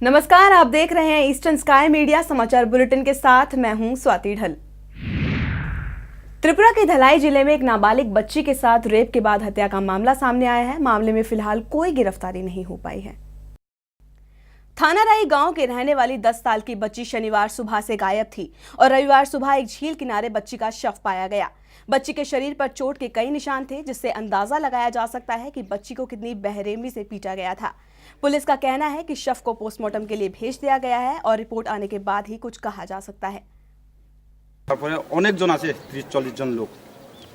नमस्कार, आप देख रहे हैं ईस्टर्न स्काई मीडिया समाचार बुलेटिन के साथ मैं हूं स्वाति ढल। त्रिपुरा के धलाई जिले में एक नाबालिग बच्ची के साथ रेप के बाद हत्या का मामला सामने आया है। मामले में फिलहाल कोई गिरफ्तारी नहीं हो पाई है। थानाराई गांव के रहने वाली 10 साल की बच्ची शनिवार सुबह से गायब थी और रविवार सुबह एक झील किनारे बच्ची का शव पाया गया। बच्ची के शरीर पर चोट के कई निशान थे, जिससे अंदाजा लगाया जा सकता है कि बच्ची को कितनी बेरहमी से पीटा गया था। पुलिस का कहना है कि शव को पोस्टमार्टम के लिए भेज दिया गया है और रिपोर्ट आने के बाद ही कुछ कहा जा सकता है। অনেক জন আছে 30-40 জন লোক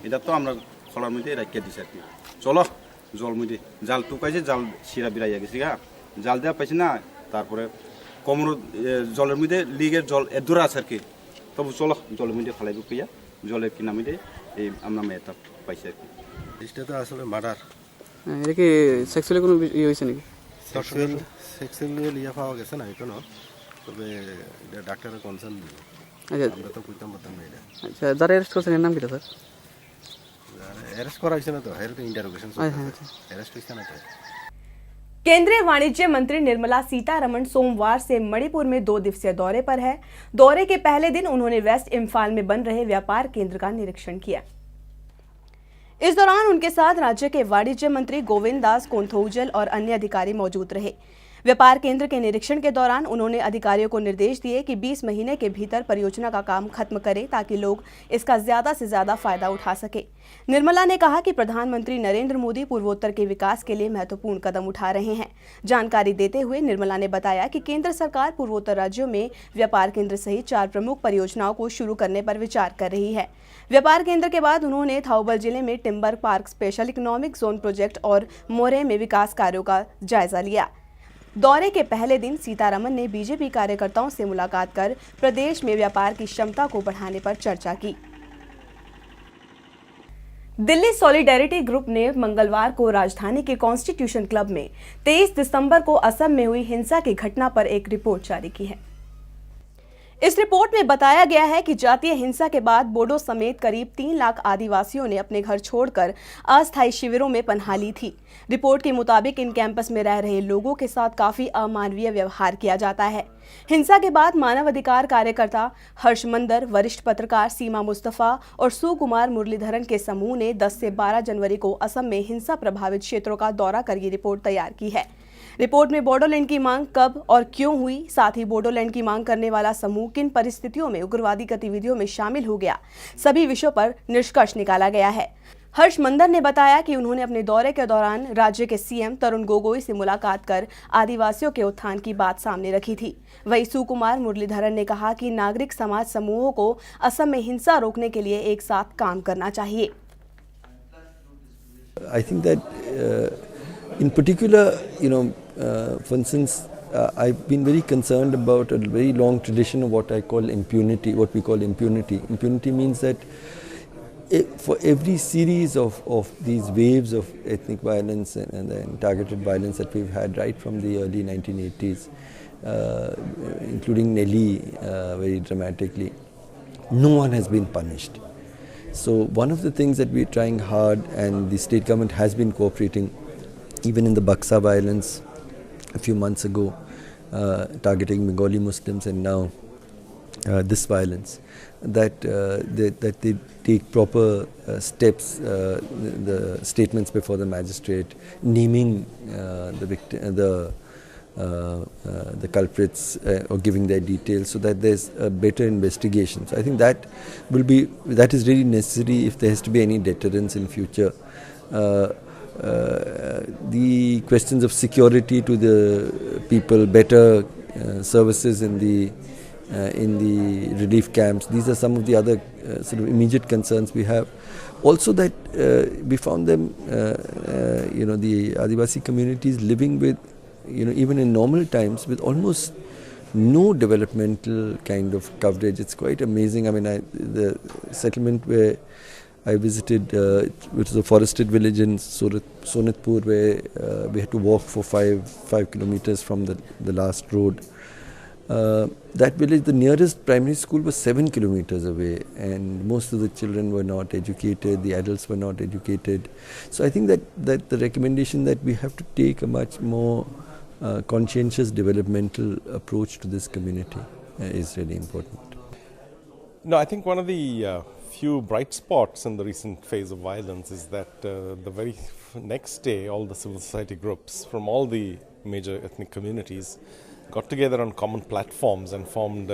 এটা তো আমরা খলার মধ্যে রাখিয়ে দিছি আর কি চলো জল মধ্যে জাল টুকাইছে জাল শিরা বিরাইয়া গেছে গা জাল দেওয়া পাইছি না তারপরে কোমর জলের মধ্যে লিগের জল এদুরা আছে আর কি তবু চলো জলের মধ্যে ফেলাইব কইয়া জলের কিনা মধ্যে এই আমরা মেয়েটা পাইছি আর কি এটা তো আসলে মার্ডার এটা কি সেক্সুয়ালি কোনো ইয়ে হইছে নাকি সেক্সুয়ালি ইয়া পাওয়া গেছে না এখনো তবে এটা ডাক্তারের কনসার্ন দিল। আচ্ছা আমরা তো কইতাম পারতাম না এটা। আচ্ছা যারা অ্যারেস্ট করছেন এর নাম কি স্যার? अरेस्ट करा ना तो हेयर इंटरोगेशन अरेस्ट ना तो। केंद्रीय वाणिज्य मंत्री निर्मला सीतारमण सोमवार से मणिपुर में 2 दिवसीय दौरे पर है। दौरे के पहले दिन उन्होंने वेस्ट इम्फाल में बन रहे व्यापार केंद्र का निरीक्षण किया। इस दौरान उनके साथ राज्य के वाणिज्य मंत्री गोविंद दास कोंथोउजल और अन्य अधिकारी मौजूद रहे। व्यापार केंद्र के निरीक्षण के दौरान उन्होंने अधिकारियों को निर्देश दिए कि 20 महीने के भीतर परियोजना का काम खत्म करें ताकि लोग इसका ज्यादा से ज्यादा फायदा उठा सके। निर्मला ने कहा कि प्रधानमंत्री नरेंद्र मोदी पूर्वोत्तर के विकास के लिए महत्वपूर्ण कदम उठा रहे हैं। जानकारी देते हुए निर्मला ने बताया कि केंद्र सरकार पूर्वोत्तर राज्यों में व्यापार केंद्र सहित 4 प्रमुख परियोजनाओं को शुरू करने पर विचार कर रही है। व्यापार केंद्र के बाद उन्होंने थाउबल जिले में timber park special economic zone project और मोरे में विकास कार्यों का जायजा लिया। दौरे के पहले दिन सीतारमण ने बीजेपी कार्यकर्ताओं से मुलाकात कर प्रदेश में व्यापार की क्षमता को बढ़ाने पर चर्चा की। दिल्ली सॉलिडेरिटी ग्रुप ने मंगलवार को राजधानी के कॉन्स्टिट्यूशन क्लब में 23 दिसंबर को असम में हुई हिंसा की घटना पर एक रिपोर्ट जारी की है। इस रिपोर्ट में बताया गया है कि जातीय हिंसा के बाद बोडो समेत करीब 3 लाख आदिवासियों ने अपने घर छोड़कर अस्थायी शिविरों में पनाह ली थी। रिपोर्ट के मुताबिक इन कैंपस में रह रहे लोगों के साथ काफी अमानवीय व्यवहार किया जाता है। हिंसा के बाद मानवाधिकार कार्यकर्ता हर्ष मंदर, वरिष्ठ पत्रकार सीमा मुस्तफा और सुकुमार मुरलीधरन के समूह ने 10 से 12 जनवरी को असम में हिंसा प्रभावित क्षेत्रों का दौरा कर ये रिपोर्ट तैयार की है। रिपोर्ट में बोडोलैंड की मांग कब और क्यों हुई, साथ ही बोडोलैंड की मांग करने वाला समूह किन परिस्थितियों में उग्रवादी गतिविधियों में शामिल हो गया, सभी विषयों पर निष्कर्ष निकाला गया है। हर्ष मंदर ने बताया कि उन्होंने अपने दौरे के दौरान राज्य के सीएम तरुण गोगोई से मुलाकात कर आदिवासियों के उत्थान की बात सामने रखी थी। वहीं सुकुमार मुरलीधरन ने कहा कि नागरिक समाज समूहों को असम में हिंसा रोकने के लिए एक साथ काम करना चाहिए। I think that in particular, for instance, I've been very concerned about a very long tradition of what I call impunity, what we call impunity. Impunity means that for every series of these waves of ethnic violence and targeted violence that we've had right from the early 1980s, including Nelly very dramatically, no one has been punished. So one of the things that we're trying hard, and the state government has been cooperating, even in the Buxa violence a few months ago, targeting Bengali Muslims, and now this violence, that they take proper steps, the statements before the magistrate, naming the victim, the culprits, or giving their details, so that there's a better investigation. So I think that is really necessary if there has to be any deterrence in future. The questions of security to the people, better services in the relief camps, these are some of the other sort of immediate concerns we have. Also that we found them, the Adivasi communities living with, even in normal times, with almost no developmental kind of coverage. It's quite amazing. I mean, the settlement where I visited, which is a forested village in Sonitpur, where we had to walk for 5 kilometers from the last road. That village, the nearest primary school was 7 kilometers away, and most of the children were not educated, the adults were not educated. So I think that the recommendation that we have to take a much more conscientious developmental approach to this community is really important. No, I think one of the few bright spots in the recent phase of violence is that the very next day, all the civil society groups from all the major ethnic communities got together on common platforms and formed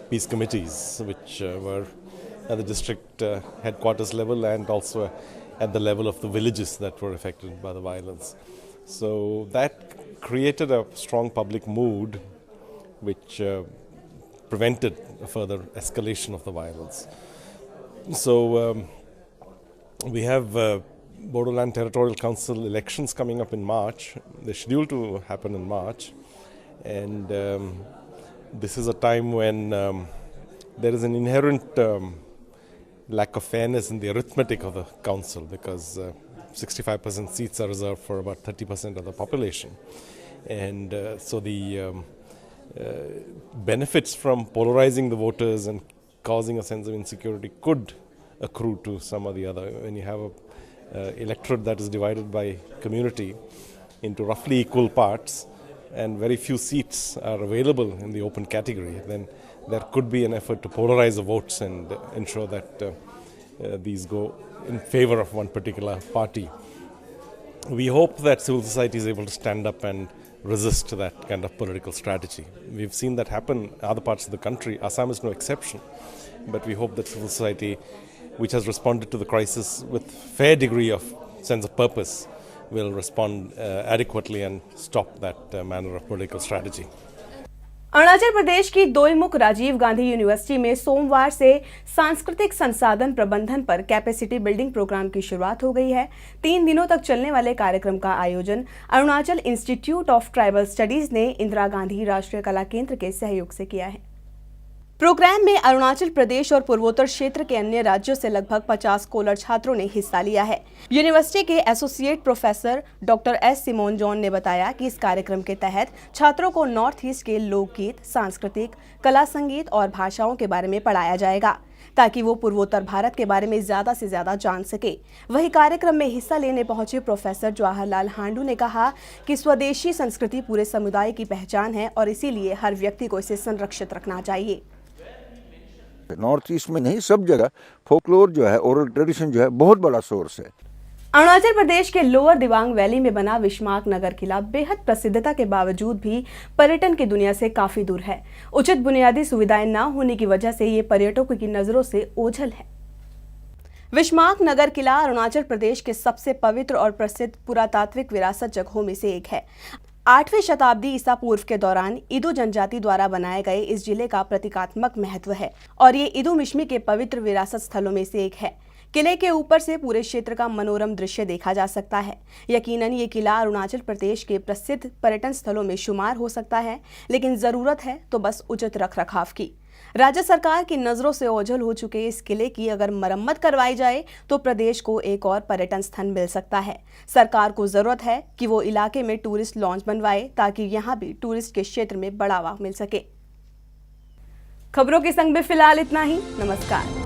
peace committees, which were at the district headquarters level and also at the level of the villages that were affected by the violence. So that created a strong public mood which prevented a further escalation of the violence. So we have Bodoland Territorial Council elections coming up in March. They're scheduled to happen in March, and this is a time when there is an inherent lack of fairness in the arithmetic of the council, because 65% seats are reserved for about 30% of the population, and so the benefits from polarizing the voters and causing a sense of insecurity could accrue to some or the other. When you have a electorate that is divided by community into roughly equal parts and very few seats are available in the open category, then there could be an effort to polarize the votes and ensure that these go in favor of one particular party. We hope that civil society is able to stand up and resist that kind of political strategy. We've seen that happen in other parts of the country. Assam is no exception. But we hope that civil society, which has responded to the crisis with fair degree of sense of purpose, will respond adequately and stop that manner of political strategy. Arunachal Pradesh की Doimukh Rajiv Gandhi university में सोमवार से सांस्कृतिक संसाधन प्रबंधन पर capacity building programme की शुरुआत हो गई है। 3 दिनों तक चलने वाले कार्यक्रम का आयोजन Arunachal institute of tribal studies ने इंदिरा गांधी राष्ट्रीय कला केंद्र के सहयोग से किया है। प्रोग्राम में अरुणाचल प्रदेश और पूर्वोत्तर क्षेत्र के अन्य राज्यों से लगभग 50 स्कॉलर छात्रों ने हिस्सा लिया है। यूनिवर्सिटी के associate professor doctor S Simon John ने बताया कि इस कार्यक्रम के तहत छात्रों को नॉर्थ ईस्ट के लोकगीत, सांस्कृतिक, कला, संगीत और भाषाओं के बारे में पढ़ाया जाएगा ताकि वो पूर्वोत्तर भारत के बारे में ज्यादा से ज्यादा जान सके। वहीं कार्यक्रम में हिस्सा लेने पहुंचे प्रोफेसर जवाहरलाल हांडू ने कहा कि स्वदेशी संस्कृति पूरे समुदाय की पहचान है और इसीलिए हर व्यक्ति को इसे संरक्षित रखना चाहिए। नॉर्थ ईस्ट में नहीं, सब जगह फोकलोर जो है, ओरल ट्रेडिशन जो है, बहुत बड़ा सोर्स है। अरुणाचल प्रदेश के लोअर दिबांग वैली में बना विश्माक नगर किला बेहद प्रसिद्धता के बावजूद भी पर्यटन की दुनिया से काफी दूर है। उचित बुनियादी सुविधाएं न होने की वजह से ये पर्यटकों की नजरों से ओझल है। विश्माक नगर किला अरुणाचल प्रदेश के सबसे पवित्र और प्रसिद्ध पुरातात्विक विरासत जगहों में से एक है। 8वीं शताब्दी ईसा पूर्व के दौरान इदू जनजाति द्वारा बनाए गए इस जिले का प्रतीकात्मक महत्व है और ये इदू मिश्मी के पवित्र विरासत स्थलों में से एक है। किले के ऊपर से पूरे क्षेत्र का मनोरम दृश्य देखा जा सकता है। यकीनन ये किला अरुणाचल प्रदेश के प्रसिद्ध पर्यटन स्थलों में शुमार हो सकता है, लेकिन जरूरत है तो बस उचित रखरखाव की। राज्य सरकार की नजरों से ओझल हो चुके इस किले की अगर मरम्मत करवाई जाए तो प्रदेश को एक और पर्यटन स्थल मिल सकता है। सरकार को जरूरत है कि वो इलाके में टूरिस्ट लॉन्च बनवाए ताकि यहाँ भी टूरिस्ट के क्षेत्र में बढ़ावा मिल सके। खबरों के संग में फिलहाल इतना ही। नमस्कार।